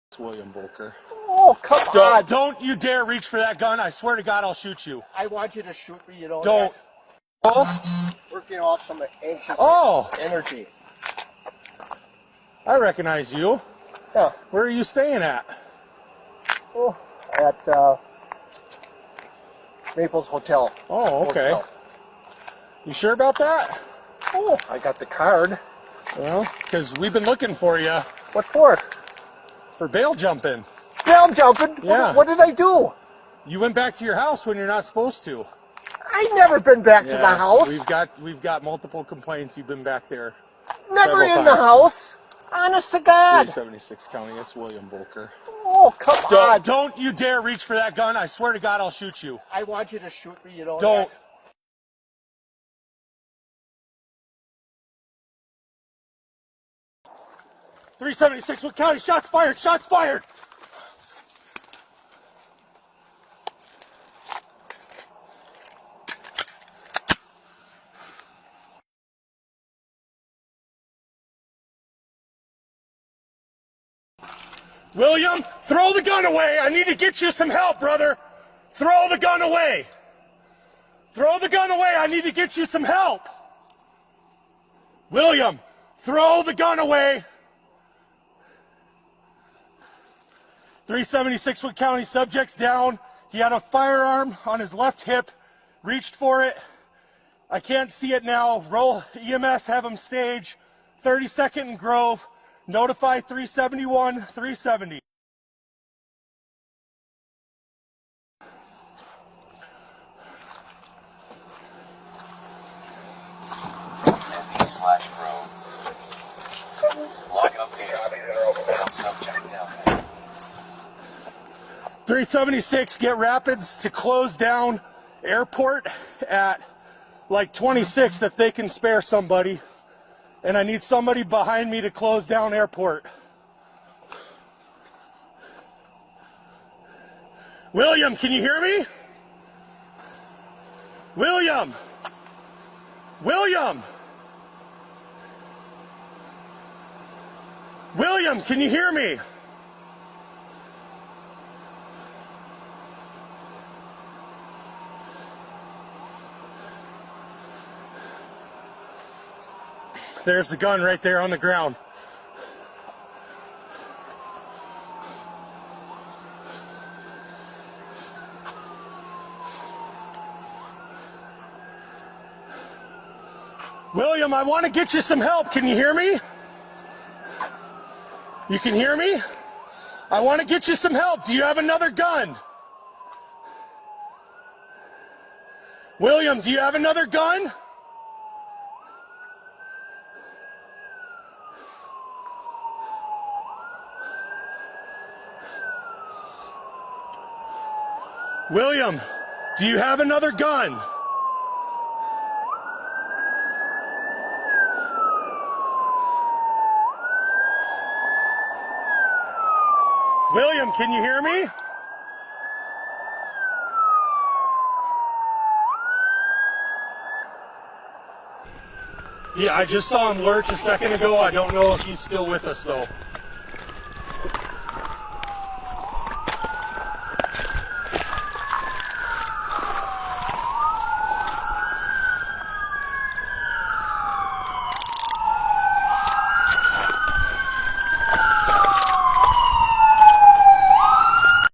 It's William Volker. Oh, come on. Don't you dare reach for that gun. I swear to God, I'll shoot you. I want you to shoot me, you know. Don't. That. Oh? Working off some anxious energy. I recognize you. Yeah. Where are you staying at? Oh, at Maples Hotel. Oh, okay. Hotel. You sure about that? Oh, I got the card. Well, because we've been looking for you. What for? For bail jumping. Bail jumping? Yeah. What did I do? You went back to your house when you're not supposed to. I've never been back to the house. We've got multiple complaints. You've been back there. Never in the house. Honest to God. 376 County. It's William Volker. Oh, come on. Don't you dare reach for that gun. I swear to God, I'll shoot you. I want you to shoot me, you know. Don't. That. 376 Wood County. Shots fired. Shots fired. William, throw the gun away. I need to get you some help, brother. Throw the gun away. Throw the gun away. I need to get you some help. William, throw the gun away. 376 Wood County, subject's down. He had a firearm on his left hip, reached for it. I can't see it now. Roll EMS, have him stage. 32nd and Grove. Notify 371, 370. /Grove. Log update. Subject down. 376, get Rapids to close down airport at like 26 if they can spare somebody. And I need somebody behind me to close down airport. William, can you hear me? William! William! William, can you hear me? There's the gun right there on the ground. William, I want to get you some help. Can you hear me? You can hear me? I want to get you some help. Do you have another gun? William, do you have another gun? William, do you have another gun? William, can you hear me? Yeah, I just saw him lurch a second ago. I don't know if he's still with us though.